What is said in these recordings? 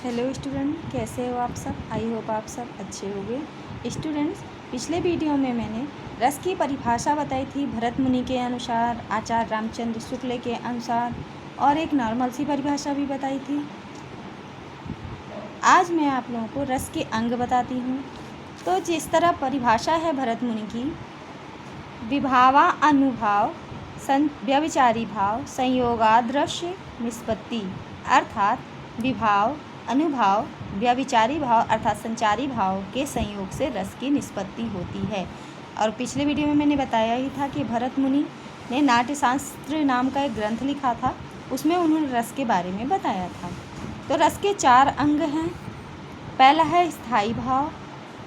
Hello student, कैसे हो आप सब। आई होप आप सब अच्छे होंगे। स्टूडेंट्स, पिछले वीडियो में मैंने रस की परिभाषा बताई थी भरत मुनि के अनुसार, आचार्य रामचंद्र शुक्ल के अनुसार, और एक नॉर्मल सी परिभाषा भी बताई थी। आज मैं आप लोगों को रस के अंग बताती हूँ। तो जिस तरह परिभाषा है भरत मुनि की, विभावा अनुभाव व्यभिचारी भाव संयोगादृश्य निष्पत्ति, अर्थात विभाव, अनुभाव, व्यभिचारी भाव अर्थात संचारी भाव के संयोग से रस की निष्पत्ति होती है। और पिछले वीडियो में मैंने बताया ही था कि भरत मुनि ने नाट्यशास्त्र नाम का एक ग्रंथ लिखा था, उसमें उन्होंने रस के बारे में बताया था। तो रस के 4 अंग हैं। पहला है स्थायी भाव।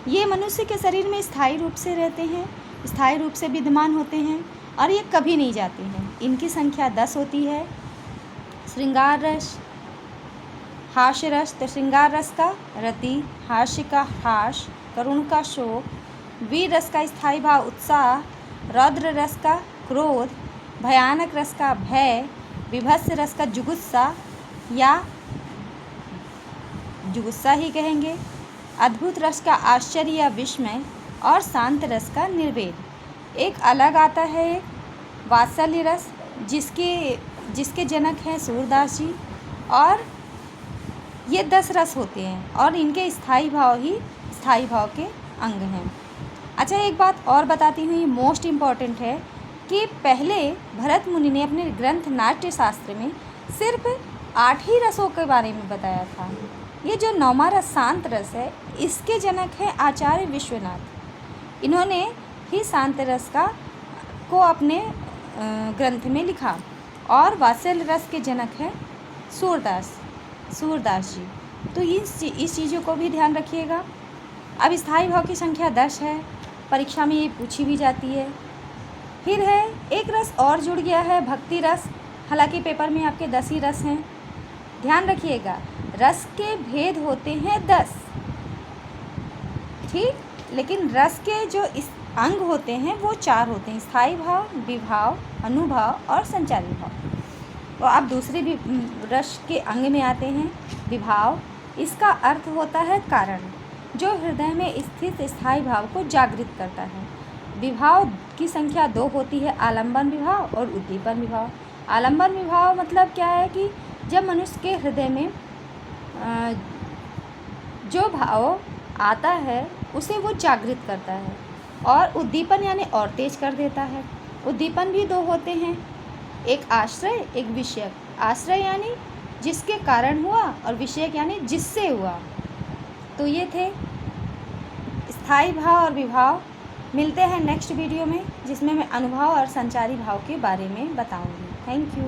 ये मनुष्य के शरीर में स्थायी रूप से रहते हैं, स्थायी रूप से विद्यमान होते हैं और ये कभी नहीं जाते हैं। इनकी संख्या 10 होती है। श्रृंगार रस, हास्य रस, तो श्रृंगार रस का रति, हास्य का हास, करुण का शोक, वीर रस का स्थायी भाव उत्साह, रौद्र रस का क्रोध, भयानक रस का भय, विभत्स रस का जुगुस्सा या जुगुस्सा ही कहेंगे, अद्भुत रस का आश्चर्य या विस्मय और शांत रस का निर्वेद। एक अलग आता है एक वात्सल्य रस, जिसके जनक हैं सूरदास जी, और ये 10 रस होते हैं और इनके स्थायी भाव के अंग हैं। अच्छा, एक बात और बताती हूँ, ये मोस्ट इम्पॉर्टेंट है कि पहले भरत मुनि ने अपने ग्रंथ नाट्यशास्त्र में सिर्फ 8 ही रसों के बारे में बताया था। ये जो 9वां रस शांत रस है, इसके जनक हैं आचार्य विश्वनाथ। इन्होंने ही शांत रस को अपने ग्रंथ में लिखा। और वात्सल्य रस के जनक हैं सूरदास जी। तो इस चीज़ों को भी ध्यान रखिएगा। अब स्थायी भाव की संख्या 10 है, परीक्षा में ये पूछी भी जाती है। फिर है एक रस और जुड़ गया है, भक्ति रस। हालांकि पेपर में आपके 10 ही रस हैं, ध्यान रखिएगा। रस के भेद होते हैं 10, ठीक, लेकिन रस के जो इस अंग होते हैं वो 4 होते हैं, स्थायी भाव, विभाव, अनुभाव और संचारी भाव। तो अब दूसरे भी रस के अंग में आते हैं, विभाव। इसका अर्थ होता है कारण, जो हृदय में स्थित स्थायी भाव को जागृत करता है। विभाव की संख्या 2 होती है, आलंबन विभाव और उद्दीपन विभाव। आलंबन विभाव मतलब क्या है कि जब मनुष्य के हृदय में जो भाव आता है उसे वो जागृत करता है। और उद्दीपन यानी और तेज कर देता है। उद्दीपन भी 2 होते हैं, एक आश्रय, एक विषयक। आश्रय यानी जिसके कारण हुआ और विषयक यानी जिससे हुआ। तो ये थे स्थायी भाव और विभाव। मिलते हैं नेक्स्ट वीडियो में, जिसमें मैं अनुभाव और संचारी भाव के बारे में बताऊंगी। Thank you.